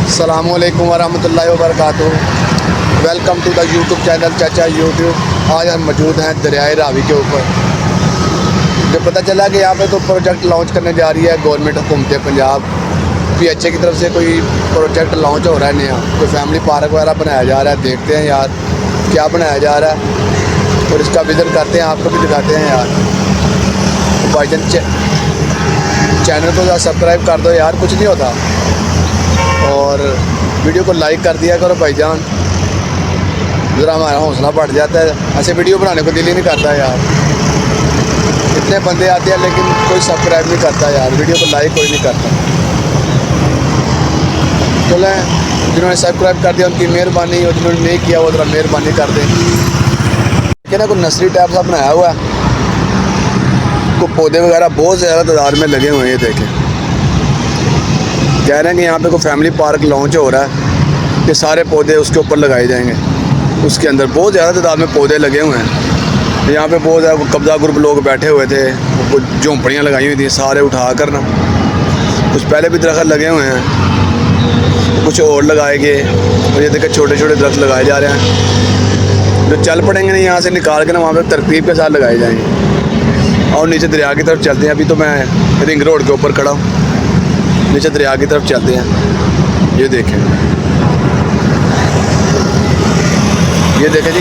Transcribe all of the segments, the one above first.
अस्सलामुअलैकुम वरहमतुल्लाहि वबरकातुहू। Welcome to the YouTube channel Chacha YouTube. आज हम मौजूद हैं दरियाए रावी के ऊपर। जो पता चला कि यहाँ पे तो प्रोजेक्ट लॉन्च करने जा रही है गवर्नमेंट हुकूमत पंजाब PHA की तरफ से। कोई प्रोजेक्ट लॉन्च हो रहा है नया, कोई फैमिली पार्क वगैरह बनाया जा रहा है। देखते हैं यार क्या बनाया जा रहा है और इसका विज़िट करते हैं, आपको भी दिखाते हैं यार। तो भाईजान चैनल को सब्सक्राइब कर दो यार, कुछ नहीं होता, और वीडियो को लाइक कर दिया करो भाईजान, ज़रा हमारा हौसला बढ़ जाता है। ऐसे वीडियो बनाने को दिल ही नहीं करता यार। इतने बंदे आते हैं लेकिन कोई सब्सक्राइब नहीं करता यार, वीडियो को लाइक कोई नहीं करता। चलें, जिन्होंने सब्सक्राइब कर दिया उनकी मेहरबानी, और जिन्होंने नहीं किया वो ज़रा मेहरबानी कर दें। क्या ना कोई नर्सरी टाइप सा बनाया हुआ है, कोई पौधे वगैरह बहुत ज़्यादा तादाद में लगे हुए हैं। ये देखें, कह रहे हैं कि यहाँ पे कोई फैमिली पार्क लॉन्च हो रहा है कि सारे पौधे उसके ऊपर लगाए जाएंगे। उसके अंदर बहुत ज़्यादा तादाद में पौधे लगे हुए हैं। यहाँ पे बहुत ज़्यादा कब्ज़ा ग्रुप लोग बैठे हुए थे, कुछ झोंपड़ियाँ लगाई हुई थी, सारे उठा कर ना, कुछ पहले भी दरख्त लगे हुए हैं, कुछ और लगाए गए। और ये देखें छोटे छोटे दरख्त लगाए जा रहे हैं, जो चल पड़ेंगे नहीं यहाँ से निकाल के ना वहाँ पर तरतीब के साथ लगाए जाएंगे। और नीचे दरिया की तरफ चलते हैं। अभी तो मैं रिंग रोड के ऊपर खड़ा हूँ, नीचे दरिया की तरफ चलते हैं। ये देखें, ये देखें जी,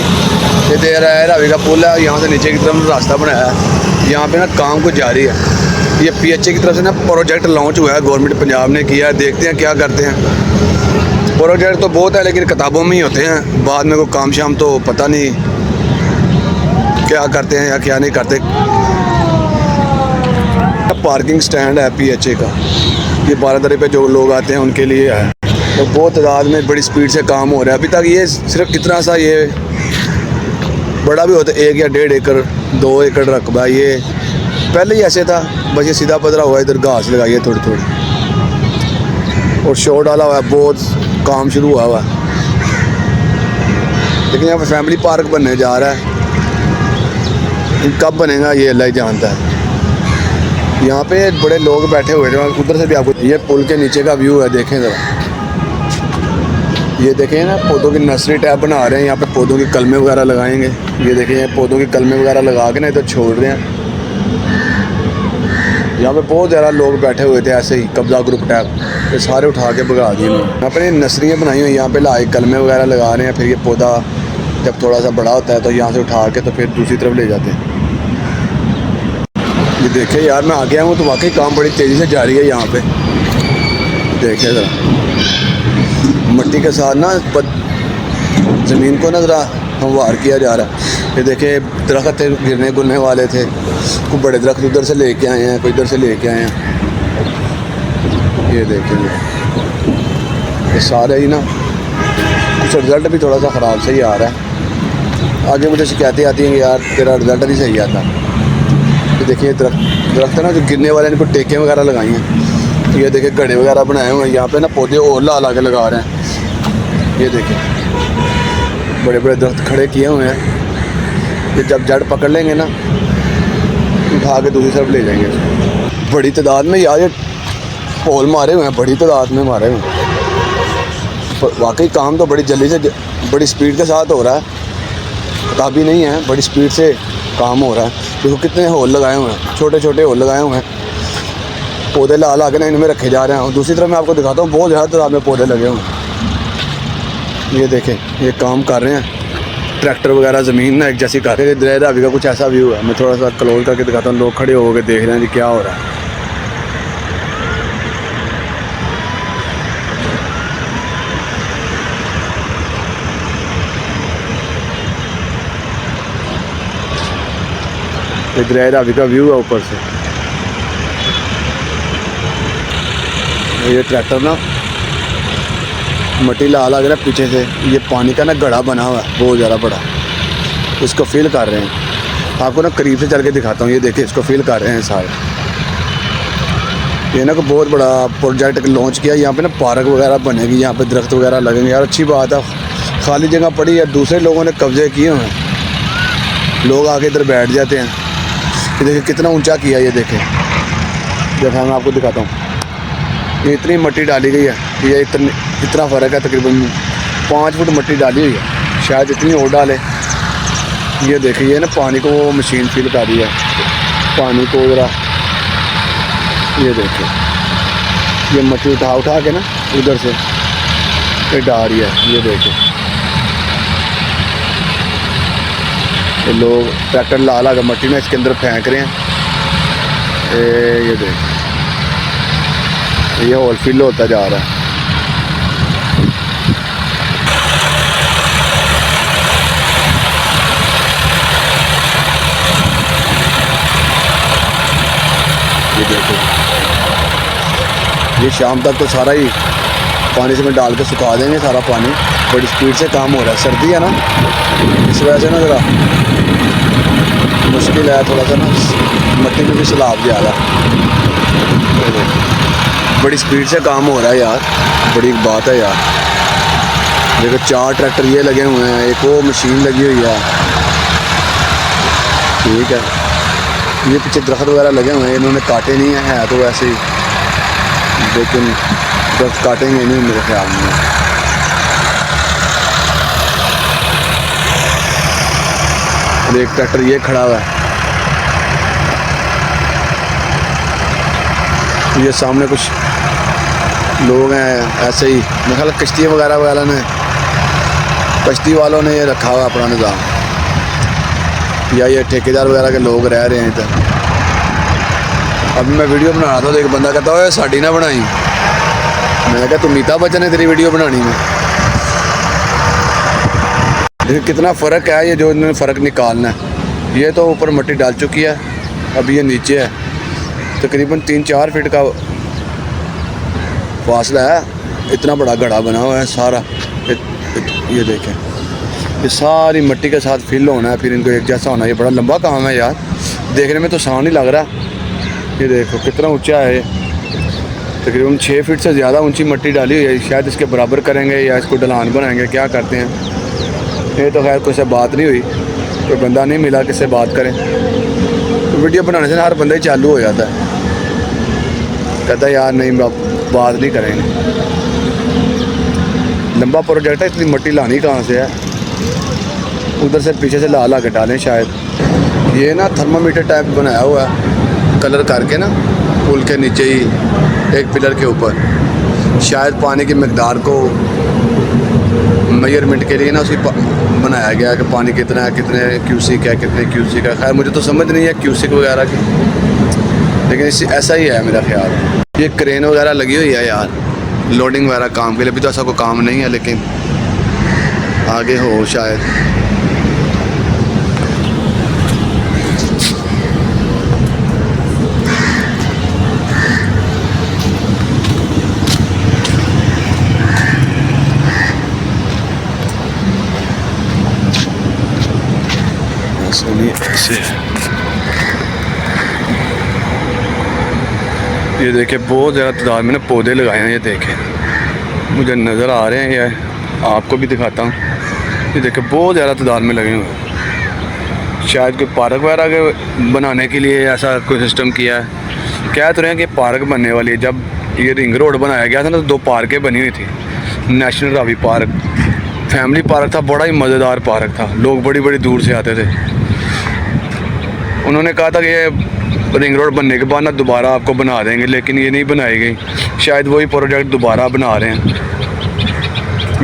ये दरिया रावी का पुल है। यहाँ से नीचे की तरफ रास्ता बनाया है। यहाँ पे ना काम कुछ जारी है। ये PHA की तरफ से ना प्रोजेक्ट लॉन्च हुआ है, गवर्नमेंट पंजाब ने किया है। देखते हैं क्या करते हैं। प्रोजेक्ट तो बहुत है लेकिन किताबों में ही होते हैं, बाद में कोई काम शाम तो पता नहीं क्या करते हैं या क्या नहीं करते। पार्किंग स्टैंड है PHA का, ये 12 दरी पे जो लोग आते हैं उनके लिए है। तो बहुत तादाद में बड़ी स्पीड से काम हो रहा है। अभी तक ये सिर्फ इतना सा, ये बड़ा भी होता है 1 या 1.5 एकड़ 2 एकड़ रकबा। ये पहले ही ऐसे था, बस ये सीधा पधरा हुआ है, इधर घास लगाई है थोड़ी थोड़ी, और शो डाला हुआ है, बहुत काम शुरू हुआ हुआ है। लेकिन यहाँ पर फैमिली पार्क बनने जा रहा है, कब बनेगा ये अल्लाह ही जानता है। यहाँ पे बड़े लोग बैठे हुए थे, उधर से भी आपको ये पुल के नीचे का व्यू है। देखें ज़रा, ये देखें ना, पौधों की नर्सरी टाइप बना रहे हैं। यहाँ पे पौधों की कलमें वगैरह लगाएंगे। ये देखें, पौधों की कलमें वगैरह लगा के ना इधर छोड़ रहे हैं। यहाँ पे बहुत ज़्यादा लोग बैठे हुए थे ऐसे ही कब्ज़ा ग्रुप टाइप, ये सारे उठा के भगा दिए। यहाँ पर नर्सरियाँ बनाई हुई, यहाँ पे लाए कलमें वगैरह लगा रहे हैं। फिर ये पौधा जब थोड़ा सा बड़ा होता है तो यहाँ से उठा के तो फिर दूसरी तरफ ले जाते हैं। ये देखे यार, मैं आ गया हूँ तो वाकई काम बड़ी तेज़ी से जारी है यहाँ पे। देखे ज़रा, मिट्टी के साथ ना ज़मीन को ना ज़रा हमवार किया जा रहा है। ये देखे, दरख्त गिरने गुरने वाले थे, कुछ बड़े दरख्त उधर से लेके आए हैं, कोई इधर से लेके आए हैं। ये देखेंगे, ये सारे ही ना, कुछ रिज़ल्ट भी थोड़ा सा ख़राब से ही आ रहा है। आगे मुझे शिकायतें आती हैं कि यार तेरा रिज़ल्ट नहीं सही आता। तो देखिए दरख्त है ना जो गिरने वाले, इनको टेकें वगैरह लगाई हैं। तो ये देखिए घड़े वगैरह बनाए हुए हैं। यहाँ पे ना पौधे और ला के लगा रहे हैं। ये देखिए बड़े बड़े दरख्त खड़े किए हुए हैं। ये जब जड़ पकड़ लेंगे ना, उठा के दूसरी तरफ ले जाएंगे। बड़ी तादाद में यार ये पोल मारे हुए हैं, बड़ी तादाद में मारे हुए हैं। वाकई काम तो बड़ी जल्दी से, बड़ी स्पीड के साथ हो रहा है। किताबी नहीं है, बड़ी स्पीड से काम हो रहा है। देखो कितने होल लगाए हुए हैं, छोटे छोटे होल लगाए हुए हैं। पौधे ला के ना इनमें रखे जा रहे हैं। और दूसरी तरफ मैं आपको दिखाता हूँ, बहुत ज़्यादा तादाद में पौधे लगे हुए हैं। ये देखें, ये काम कर रहे हैं। ट्रैक्टर वगैरह ज़मीन ना एक जैसी कर रहे हैं। दरिया रावी का कुछ ऐसा व्यू है। मैं थोड़ा सा क्लोज करके दिखाता हूँ। लोग खड़े होकर देख रहे हैं जी क्या हो रहा है। ये दरिया रावी का व्यू है ऊपर से। ये ट्रैक्टर ना मिट्टी ला के ना पीछे से, ये पानी का ना गड्ढा बना हुआ है बहुत ज़्यादा बड़ा, इसको फिल कर रहे हैं। आपको ना करीब से चल के दिखाता हूँ। ये देखिए, इसको फिल कर रहे हैं सारे। ये ना को बहुत बड़ा प्रोजेक्ट लॉन्च किया। यहाँ पे ना पार्क वगैरह बनेगी, यहाँ पे दरख्त वगैरह लगेंगे। यार अच्छी बात है, खाली जगह पड़ी है, दूसरे लोगों ने कब्जे किए हुए हैं, लोग आके इधर बैठ जाते हैं। ये देखिए कितना ऊंचा किया। ये देखें, जब मैं आपको दिखाता हूँ, ये इतनी मिट्टी डाली गई है। ये इतना फ़र्क है, तकरीबन 5 फुट मिट्टी डाली हुई है, शायद इतनी और डाले। ये देखिए ना पानी को वो मशीन फिल कर रही है, पानी को ज़रा ये देखिए, ये मिट्टी उठा के ना उधर से ये डाल रही है। ये देखिए ये लोग ट्रैक्टर ला कर मिट्टी में इसके अंदर फेंक रहे हैं। ये देखिए ये होल फिल होता जा रहा है। ये देखो, ये शाम तक तो सारा ही पानी से में डाल के सुखा देंगे सारा पानी। बड़ी स्पीड से काम हो रहा है, सर्दी है ना, इस वजह से ना ज़रा मुश्किल है थोड़ा सा ना, मिट्टी में भी सैलाब ज़्यादा। बड़ी स्पीड से काम हो रहा है यार, बड़ी बात है यार। देखो 4 ट्रैक्टर ये लगे हुए हैं, एक वो मशीन लगी हुई है, ठीक है। ये पीछे दरख्त वगैरह लगे हुए हैं, इन्होंने काटे नहीं है तो वैसे ही, लेकिन दरख्त काटेंगे नहीं मेरे ख्याल में। एक ट्रैक्टर ये खड़ा हुआ है, ये सामने कुछ लोग हैं ऐसे ही, मेरे ख्याल कश्ती वगैरह ने, कश्ती वालों ने ये रखा हुआ अपना निज़ाम, या ये ठेकेदार वगैरह के लोग रह रहे हैं इधर। अभी मैं वीडियो बना रहा था तो एक बंदा कहता है साड़ी ना बनाई, मैंने कहा तुम अमिताभ बच्चन है तेरी वीडियो बनानी में। देखिए कितना फ़र्क है, ये जो इन्होंने फ़र्क निकालना है। ये तो ऊपर मिट्टी डाल चुकी है, अब ये नीचे है, तकरीबन 3-4 फीट का फासला है, इतना बड़ा गड्ढा बना हुआ है सारा। ये देखें, ये सारी मिट्टी के साथ फिल होना है, फिर इनको एक जैसा होना है। ये बड़ा लंबा काम है यार, देखने में तो आसान ही लग रहा। ये देखो कितना ऊंचा है, तकरीबन 6 फीट से ज़्यादा ऊंची मिट्टी डाली हुई है। शायद इसके बराबर करेंगे या इसको ढलान बनाएंगे, क्या करते हैं। ये तो खैर कोई से बात नहीं हुई, कोई बंदा नहीं मिला किससे बात करें। तो वीडियो बनाने से हर बंदा ही चालू हो जाता है, कहता है यार नहीं बात नहीं करेंगे। लंबा प्रोजेक्ट है, इतनी मिट्टी लानी कहाँ से है, उधर से पीछे से ला के डालें शायद। ये ना थर्मामीटर टाइप बनाया हुआ है, कलर करके ना पुल के नीचे ही एक पिलर के ऊपर, शायद पानी की मकदार को मेजरमेंट के लिए ना उसी बनाया गया है कि पानी कितना है, कितने क्यूसिक है, कितने क्यूसिक है। खैर मुझे तो समझ नहीं है क्यूसिक वगैरह की, लेकिन ऐसा ही है मेरा ख्याल। ये क्रेन वगैरह लगी हुई है यार, लोडिंग वगैरह काम के लिए। अभी तो ऐसा कोई काम नहीं है, लेकिन आगे हो शायद। ऐसे ये देखे बहुत ज़्यादा तादाद में ना पौधे लगाए हैं। ये देखें मुझे नज़र आ रहे हैं, ये आपको भी दिखाता हूँ। ये देखे बहुत ज़्यादा तादाद में लगे हुए हैं, शायद कोई पार्क वगैरह के बनाने के लिए ऐसा कोई सिस्टम किया है। कह तो रहे हैं कि पार्क बनने वाली है। जब ये रिंग रोड बनाया गया था ना, तो 2 पार्कें बनी हुई थी, national Ravi park, family park था, बड़ा ही मज़ेदार पार्क था, लोग बड़ी बड़ी दूर से आते थे। उन्होंने कहा था कि ये रिंग रोड बनने के बाद ना दोबारा आपको बना देंगे, लेकिन ये नहीं बनाई गई। शायद वही प्रोजेक्ट दोबारा बना रहे हैं।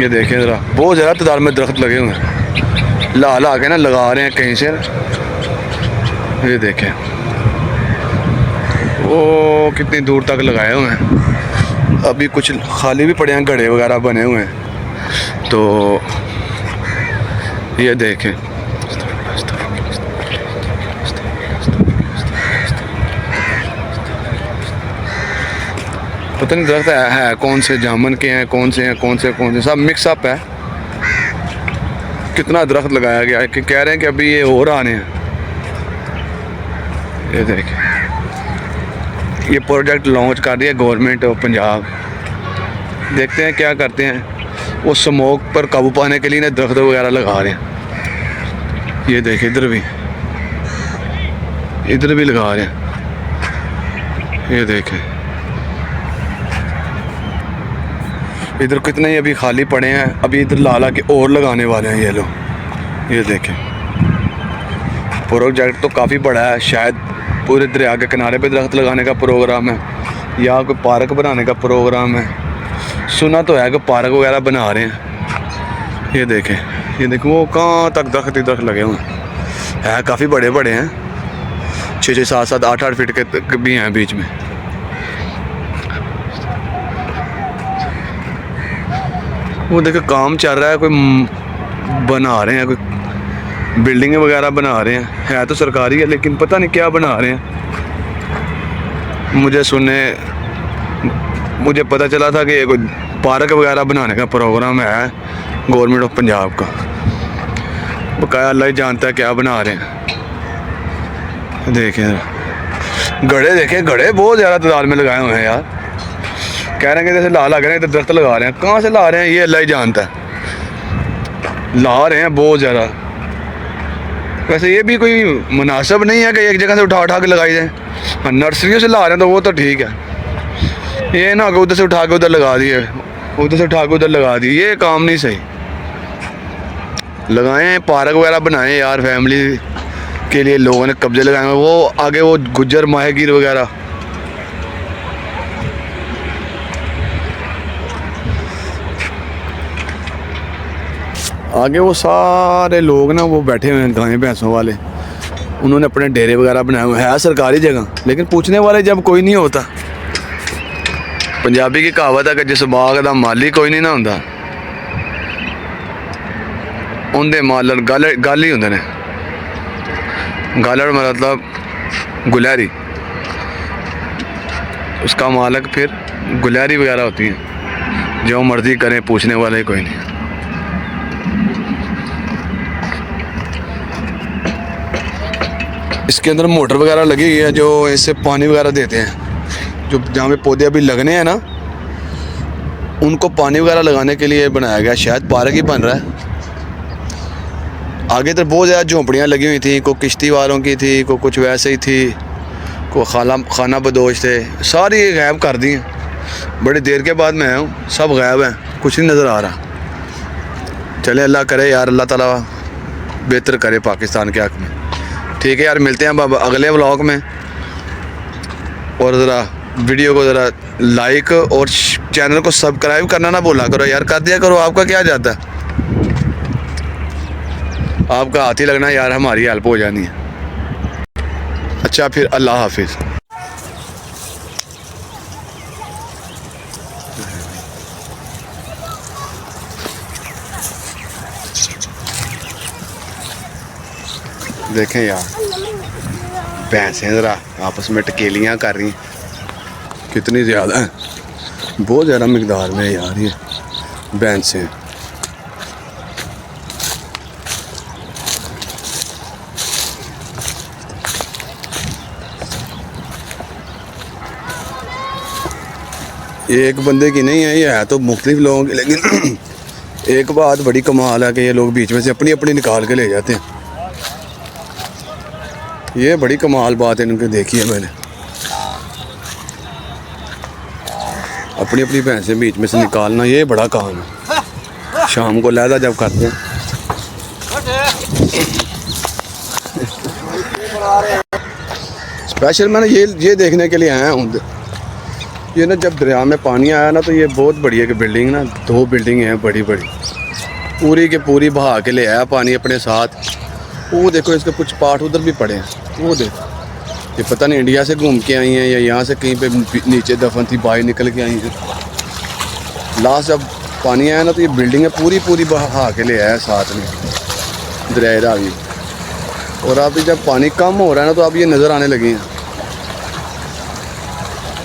ये देखें ज़रा, बहुत ज़्यादा तादाद में दरख्त लगे हुए हैं, ला के ना लगा रहे हैं कहीं से। ये देखें वो कितनी दूर तक लगाए हुए हैं। अभी कुछ खाली भी पड़े हैं, गड्ढे वगैरह बने हुए हैं। तो ये देखें, पता नहीं दरख्त है कौन से, जामुन के हैं, कौन से हैं, सब मिक्स अप है। कितना दरख्त लगाया गया है कि कह रहे हैं कि अभी ये और आने हैं। ये देखें, ये प्रोजेक्ट लॉन्च कर दिया गवर्नमेंट ऑफ पंजाब। देखते हैं क्या करते हैं। वो स्मोक पर काबू पाने के लिए ना दरख्त वगैरह लगा रहे हैं। ये देखें इधर भी लगा रहे हैं। ये देखें इधर कितने ही अभी खाली पड़े हैं, अभी इधर ला के और लगाने वाले हैं ये लोग। ये देखें, प्रोजेक्ट तो काफ़ी बड़ा है, शायद पूरे दरिया के किनारे पे दरख्त लगाने का प्रोग्राम है या कोई पार्क बनाने का प्रोग्राम है। सुना तो है कि पार्क वगैरह बना रहे हैं। ये देखें, ये देखें वो कहाँ तक दरख्त ही दरख्त लगे हुए हैं, काफ़ी बड़े बड़े हैं, 6-6, 7-7, 8-8 फीट के तक भी हैं बीच में। वो देखो काम चल रहा है, कोई बना रहे हैं, कोई बिल्डिंग वगैरह बना रहे हैं, है तो सरकारी है लेकिन पता नहीं क्या बना रहे हैं। मुझे पता चला था कि कोई पार्क वगैरह बनाने का प्रोग्राम है गवर्नमेंट ऑफ पंजाब का। बकाया अल्लाह ही जानता है क्या बना रहे हैं। देखें गड़े, देखें गड़े बहुत ज़्यादा तादाद में लगाए हुए हैं यार। कह रहे हैं कि जैसे लगा रहे हैं, तो दरख्त लगा रहे हैं, कहाँ से ला रहे हैं ये अल्लाह ही जानता है। ला रहे हैं बहुत ज़्यादा। वैसे ये भी कोई मुनासिब नहीं है कि एक जगह से उठा के लगाई जाए। नर्सरियों से ला रहे हैं तो वो तो ठीक है, ये ना कि उधर से उठा के उधर लगा दिए, उधर से उठा के उधर लगा दिए, ये काम नहीं सही। लगाएं, पार्क वगैरह बनाएं यार, फैमिली के लिए लोगों ने कब्जे लगाए हैं। वो आगे वो गुज्जर माहिगीर वगैरह, आगे वो सारे लोग ना वो बैठे हुए हैं गाय भैंसों वाले, उन्होंने अपने डेरे वगैरह बनाए हुए हैं सरकारी जगह, लेकिन पूछने वाले जब कोई नहीं होता। पंजाबी की कहावत है कि जिस बाग का माली कोई नहीं ना होता, उनके मालड़ गल ही होंगे ने। गालड़ मतलब गुलहरी, उसका मालक फिर गुलहरी वगैरह होती हैं, जो मर्जी करें पूछने वाले कोई नहीं। इसके अंदर मोटर वगैरह लगी हुई है जो इससे पानी वगैरह देते हैं। जो जहाँ पे पौधे अभी लगने हैं ना, उनको पानी वगैरह लगाने के लिए बनाया गया, शायद पार्क ही बन रहा है। आगे तो बहुत ज़्यादा झोंपड़ियाँ लगी हुई थी, कोई किश्ती वालों की थी, कोई कुछ वैसे ही थी, कोई खाना बदोश थे, सारी गायब कर दी हैं। बड़ी देर के बाद मैं आया हूँ, सब गायब हैं, कुछ नहीं नज़र आ रहा। चले अल्लाह करे यार, अल्लाह ताला बेहतर करे पाकिस्तान के हक़ में। ठीक है यार, मिलते हैं बाबा अगले व्लॉग में। और ज़रा वीडियो को ज़रा लाइक और चैनल को सब्सक्राइब करना ना भूला करो यार, कर दिया करो। आपका क्या जाता है, आपका हाथ ही लगना यार, हमारी हेल्प हो जानी है। अच्छा फिर अल्लाह हाफिज़। देखें यार, भैंसें ज़रा आपस में टकेलियाँ कर रही हैं, कितनी ज़्यादा हैं, बहुत ज़्यादा मिकदार में यार ये भैंसें। ये एक बंदे की नहीं है, ये है तो मुख्तलिफ लोगों की, लेकिन एक बात बड़ी कमाल है कि ये लोग बीच में से अपनी अपनी निकाल के ले जाते हैं। ये बड़ी कमाल बात है इनकी, देखी है मैंने। अपनी अपनी भैंसें बीच में से निकालना, ये बड़ा काम है, शाम को लहदा जब करते हैं। स्पेशल मैंने ये देखने के लिए आया हूँ। ये ना जब दरिया में पानी आया ना, तो ये बहुत बढ़िया की बिल्डिंग ना, 2 बिल्डिंग हैं बड़ी बड़ी, पूरी के पूरी बहा के ले आया पानी अपने साथ। वो देखो इसके कुछ पार्ट उधर भी पड़े हैं, वो देखो। ये पता नहीं इंडिया से घूम के आई हैं या यहाँ से कहीं पे नीचे दफन थी, बाहर निकल के आई हैं। लास्ट जब पानी आया ना, तो ये बिल्डिंग पूरी पूरी बहा के ले आया साथ में दरिया रावी। और अभी जब पानी कम हो रहा है ना, तो अब ये नज़र आने लगी हैं।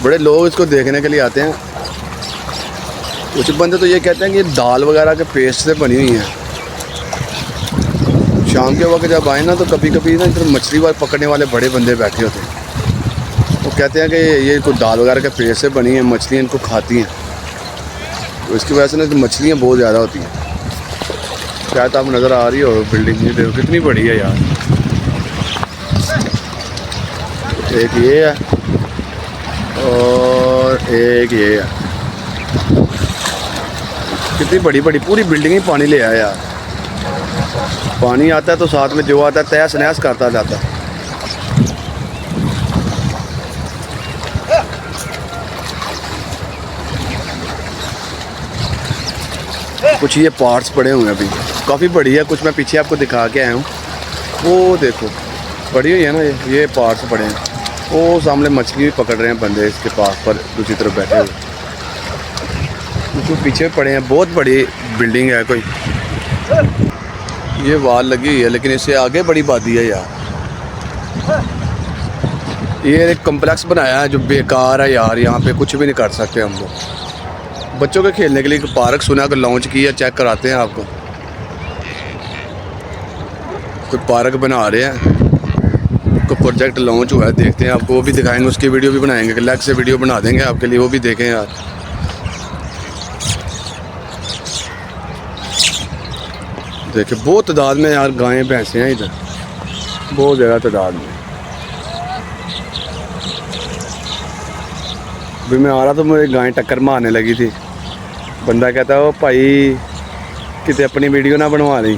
बड़े लोग इसको देखने के लिए आते हैं। कुछ बंदे तो ये कहते हैं कि ये दाल वगैरह के पेस्ट से बनी हुई है। शाम के वक्त जब आए ना, तो कभी कभी ना इधर मछली पकड़ने वाले बड़े बंदे बैठे होते हैं, वो कहते हैं कि ये कोई दाल वगैरह के पेस्ट से बनी है, मछलियाँ इनको खाती हैं, तो इसकी वजह से ना मछलियाँ बहुत ज़्यादा होती हैं। शायद आप नज़र आ रही हो बिल्डिंग, ये देखो कितनी बड़ी है यार। एक ये है और एक ये है। कितनी बड़ी बड़ी पूरी बिल्डिंग ही पानी ले आया यार। पानी आता है तो साथ में जो आता है तहस नहस करता जाता है। कुछ ये पार्ट्स पड़े हुए हैं अभी, काफ़ी बड़ी है। कुछ मैं पीछे आपको दिखा के आया हूँ, वो देखो पड़ी हुई है ना, ये पार्ट्स पड़े हैं। वो सामने मछली भी पकड़ रहे हैं बंदे इसके पास पर दूसरी तरफ बैठे हुए, जो पीछे पड़े हैं। बहुत बड़ी बिल्डिंग है कोई, ये वाल लगी हुई है लेकिन इससे आगे बड़ी बादी है यार। ये एक कम्प्लेक्स बनाया है जो बेकार है यार, यहाँ पे कुछ भी नहीं कर सकते हम लोग। बच्चों के खेलने के लिए एक पार्क सुना कर लॉन्च किया, चेक कराते हैं आपको। कोई पार्क बना रहे हैं, को प्रोजेक्ट लॉन्च हुआ है, देखते हैं आपको वो भी दिखाएंगे, उसकी वीडियो भी बनाएंगे, अलग से वीडियो बना देंगे आपके लिए, वो भी देखें यार। देखिए बहुत तादाद में यार गायें भैंसे हैं इधर, बहुत ज़्यादा तादाद में। अभी मैं आ रहा तो मुझे गायें टक्कर मारने लगी थी। बंदा कहता ओ भाई कितने अपनी वीडियो ना बनवा ली।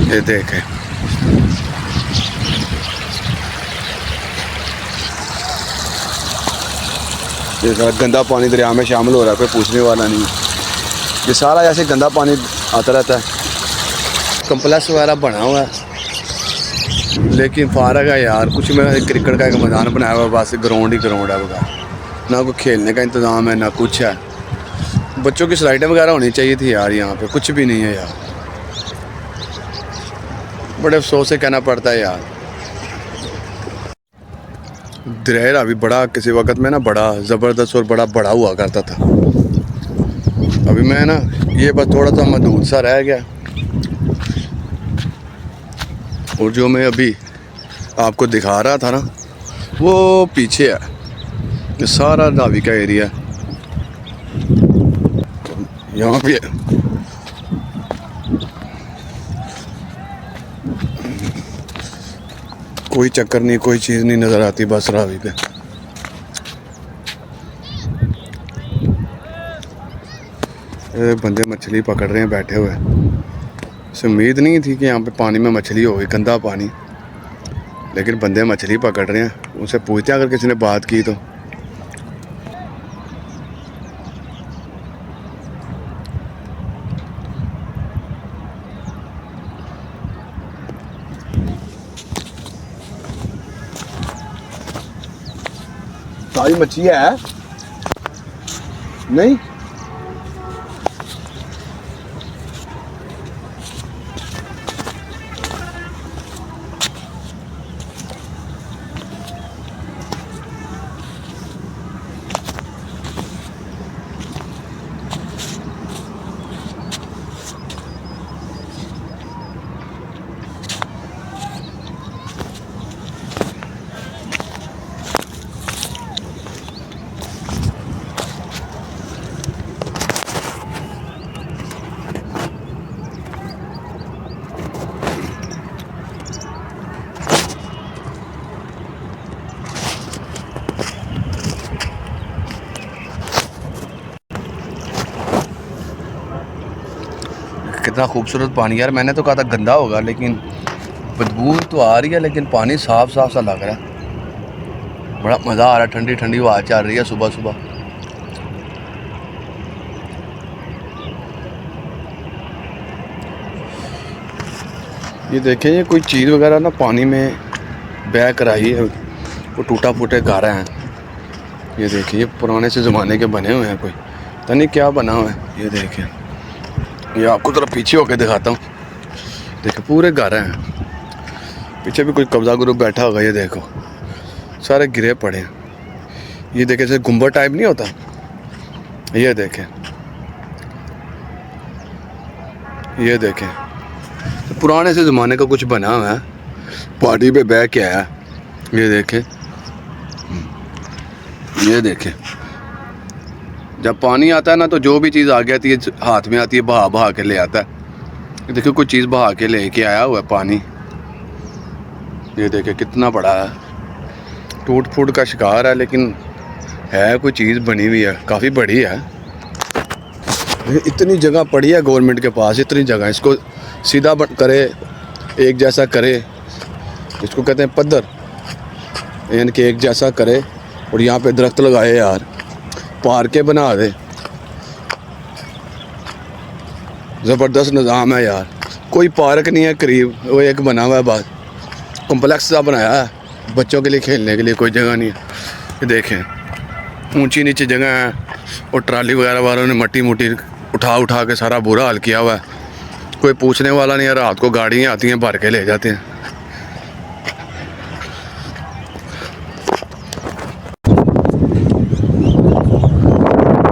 ये देखे ये सारा गंदा पानी दरिया में शामिल हो रहा है, कोई पूछने वाला नहीं। ये सारा ऐसे गंदा पानी आता रहता है। कम्प्लेक्स वगैरह बना हुआ है लेकिन फारग है यार। कुछ में क्रिकेट का एक मैदान बनाया हुआ है, बस ग्राउंड ही ग्राउंड है वगैरह, ना कोई खेलने का इंतज़ाम है ना कुछ है। बच्चों की स्लाइडें वगैरह होनी चाहिए थी यार, यहाँ पे कुछ भी नहीं है यार। बड़े अफसोस से कहना पड़ता है यार। दरिया अभी बड़ा किसी वक्त में ना बड़ा ज़बरदस्त और बड़ा हुआ करता था। अभी मैं ना ये बस थोड़ा सा महदूद सा रह गया, और जो मैं अभी आपको दिखा रहा था ना वो पीछे है। ये सारा रावी का एरिया यहाँ पे कोई चक्कर नहीं, कोई चीज़ नहीं नज़र आती बस रावी पे। बंदे मछली पकड़ रहे हैं बैठे हुए। इसे उम्मीद नहीं थी कि यहाँ पे पानी में मछली होगी, गंदा पानी, लेकिन बंदे मछली पकड़ रहे हैं। उनसे पूछते हैं अगर किसी ने बात की तो। सारी मच्छी है नहीं? कितना खूबसूरत पानी यार। मैंने तो कहा था गंदा होगा, लेकिन बदबू तो आ रही है, लेकिन पानी साफ साफ सा लग रहा है। बड़ा मज़ा आ रहा है, ठंडी ठंडी हवा चल रही है सुबह सुबह। ये देखें, ये कोई चीज़ वगैरह ना पानी में बह कर आई है, वो टूटा फूटे घर हैं। ये देखिए, ये पुराने से ज़माने के बने हुए हैं, कोई पता नहीं क्या बना हुआ है। ये देखें, ये आपको थोड़ा पीछे होके दिखाता हूँ। देखो पूरे घर हैं, पीछे भी कोई कब्जा ग्रुप बैठा होगा। ये देखो सारे गिरे पड़े हैं। ये देखे जैसे गुंबद टाइप नहीं होता, ये देखें, ये देखें, तो पुराने से ज़माने का कुछ बना हुआ है, पहाड़ी पे बह के आया। ये देखें, ये देखें, जब पानी आता है ना तो जो भी चीज़ आगे आती है हाथ में आती है, बहा के ले आता है। देखो कोई चीज़ बहा के लेके आया हुआ है पानी। ये देखे कितना बड़ा है, टूट फूट का शिकार है, लेकिन है कोई चीज़ बनी हुई है, काफ़ी बड़ी है। इतनी जगह पड़ी है गवर्नमेंट के पास, इतनी जगह, इसको सीधा करे, एक जैसा करे, इसको कहते हैं पद्धर, यानी कि एक जैसा करे। और यहाँ पे दरख्त लगाए यार, पार्कें बना दे, ज़बरदस्त निज़ाम है यार। कोई पार्क नहीं है करीब, वो एक बना हुआ है बात, कॉम्प्लेक्स सा बनाया है बच्चों के लिए खेलने के लिए, कोई जगह नहीं है। ये देखें ऊंची नीचे जगह है, और ट्राली वगैरह वालों ने मट्टी मुट्टी उठा उठा के सारा बुरा हाल किया हुआ है। कोई पूछने वाला नहीं है, रात को गाड़ियाँ आती हैं भर के ले जाते हैं।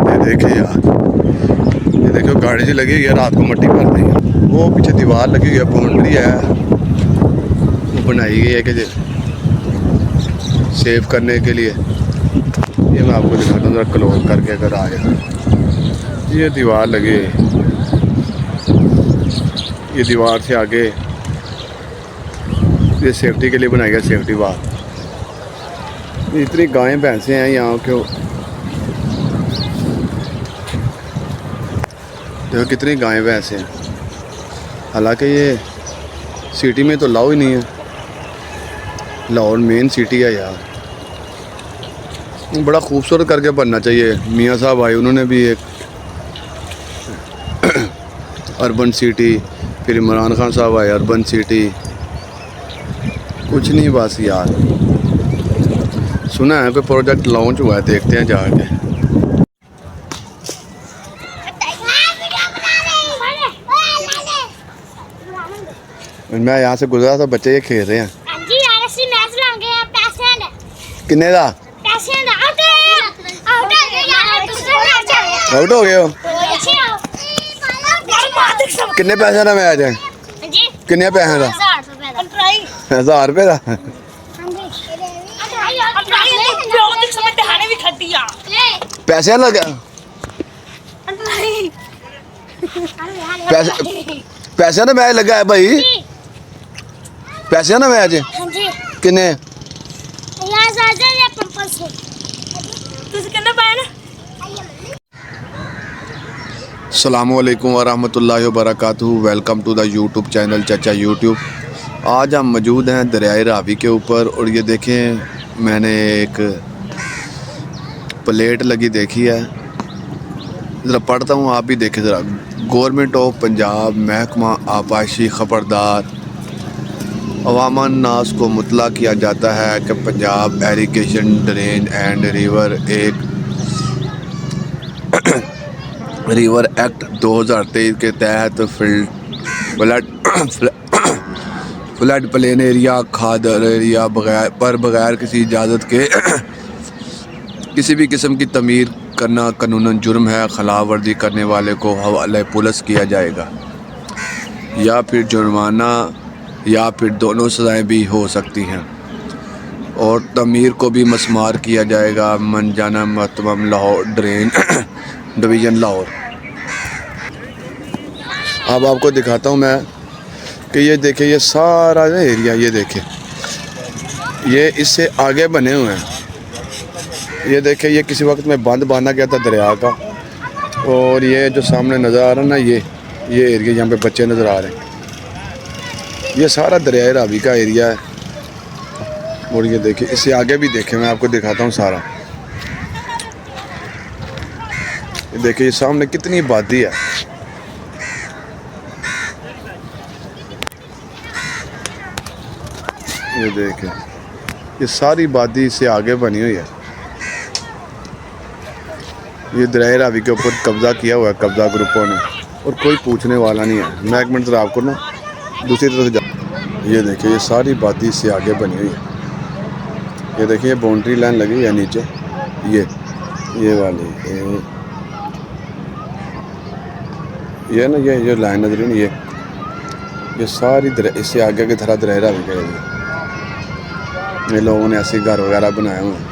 ये देखे यार, ये देखो गाड़ी से लगी हुई है, रात को मट्टी भर देंगे। वो पीछे दीवार लगी हुई है, बाउंड्री है, वो बनाई गई है कि सेव करने के लिए। ये मैं आपको दिखाता हूँ, ज़रा क्लोज करके अगर आ जाए। ये दीवार लगी है, ये दीवार से आगे ये सेफ्टी के लिए बनाई गया, सेफ्टी वाल। इतनी गायें भैंसें हैं यहाँ, क्यों देखो कितनी गायें भैंसें हैं। हालांकि ये सिटी में तो लाओ ही नहीं है, लाहौर मेन सिटी है यार। बड़ा खूबसूरत करके बनना चाहिए। मियाँ साहब आए, उन्होंने भी एक अर्बन सिटी, फिर इमरान खान साहब आए अर्बन सिटी, कुछ नहीं बस यार। सुना है कोई प्रोजेक्ट लॉन्च हुआ है, देखते हैं जाके। मैं यहाँ से गुजरा था, बच्चे ये खेल रहे हैं। किन्ने का आउट हो गए हो? किन्ने पैसे का मैच है? किन्ने पैसे का? 1000 रुपये का। पैसे लगा, पैसे ना मैच लगा है भाई, पैसे ना मैच किन्ने? अस्सलामुअलैकुम वरहमतुल्लाहि वबरकातुहू। Welcome to the YouTube channel Chacha YouTube. आज हम मौजूद हैं दरियाए रावी के ऊपर, और ये देखें मैंने एक प्लेट लगी देखी है, ज़रा पढ़ता हूँ, आप भी देखें ज़रा। गवर्नमेंट ऑफ पंजाब महकमा आबाशी खबरदार, अवामन नास को मुतला किया जाता है कि Punjab irrigation drain and river act 2023 के तहत फ्लड प्लेन एरिया, खादर एरिया बगैर किसी इजाज़त के किसी भी किस्म की तमीर करना कानूनन जुर्म है। खिलाफ वर्जी करने वाले को हवाले पुलिस किया जाएगा, या फिर जुर्माना, या फिर दोनों सज़ाएं भी हो सकती हैं, और तमीर को भी मस्मार किया जाएगा। मनजाना महतमम लाहौर ड्रेन डिवीज़न लाहौर। अब आपको दिखाता हूँ मैं कि ये देखे, ये सारा एरिया, ये देखे, ये इससे आगे बने हुए हैं। ये देखे, ये किसी वक्त में बांध बांधा गया था दरिया का, और ये जो सामने नज़र आ रहा है ना, ये एरिया यहाँ पे बच्चे नज़र आ रहे हैं, ये सारा दरियाए रावी का एरिया है। और ये देखिए, इससे आगे भी देखे, मैं आपको दिखाता हूँ सारा। ये देखिए, ये सामने कितनी आबादी है। ये देखें, ये सारी आबादी इससे आगे बनी हुई है। ये दरियाए रावी के ऊपर कब्जा किया हुआ है, कब्जा ग्रुपों ने, और कोई पूछने वाला नहीं है। मैं एक मिनट जरा आपको ना दूसरी तरफ से ये देखिए, ये सारी आबादी इससे आगे बनी हुई है। ये देखिए, बाउंड्री लाइन लगी हुई है नीचे, ये वाली, ये ना, ये लाइन नजर नहीं, ये सारी इससे आगे की तरह दरियाए रावी का एरिया। ये लोगों ने ऐसे घर वगैरह बनाए हुए हैं।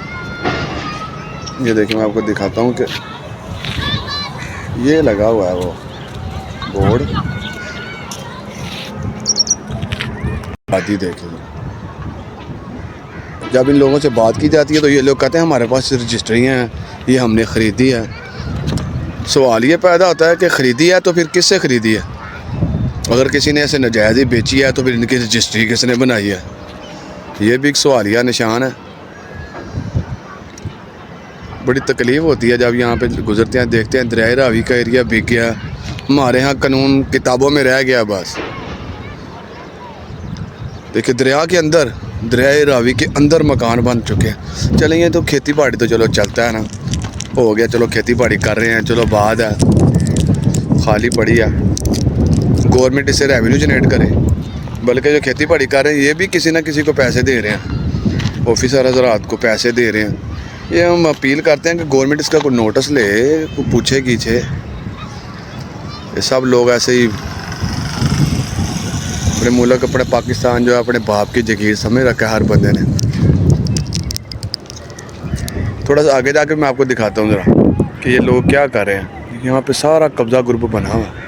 ये देखिए, मैं आपको दिखाता हूँ कि ये लगा हुआ है वो बोर्ड, आदि देखिए। जब इन लोगों से बात की जाती है तो ये लोग कहते हैं हमारे पास रजिस्ट्रियाँ हैं, ये हमने ख़रीदी है। सवाल ये पैदा होता है कि ख़रीदी है तो फिर किससे ख़रीदी है? अगर किसी ने ऐसे नाजायज़ ही बेची है तो फिर इनकी रजिस्ट्री किसने बनाई है? ये भी एक सवालिया निशान है। बड़ी तकलीफ़ होती है जब यहाँ पे गुज़रते हैं, देखते हैं दरिया रावी का एरिया बिक गया। हमारे यहाँ कानून किताबों में रह गया बस। देखिए दरिया के अंदर, दरिया रावी के अंदर मकान बन चुके हैं। चलें ये तो खेती बाड़ी तो चलो चलता है ना, हो गया, चलो खेती बाड़ी कर रहे हैं, चलो बात है, खाली पड़ी है, गवर्नमेंट इससे रेवेन्यू जनरेट करे। बल्कि जो खेती बाड़ी कर रहे हैं ये भी किसी ना किसी को पैसे दे रहे हैं, ऑफिसर हज़रात को पैसे दे रहे हैं। ये हम अपील करते हैं कि गवर्नमेंट इसका कोई नोटिस ले, कोई पूछे कीछे। ये सब लोग ऐसे ही अपने मुल्क, अपने पाकिस्तान जो है अपने बाप की जगीर समझ रखा है हर बंदे ने। थोड़ा सा आगे जाके मैं आपको दिखाता हूँ ज़रा कि ये लोग क्या कर रहे हैं। यहाँ पे सारा कब्ज़ा ग्रुप बना हुआ है।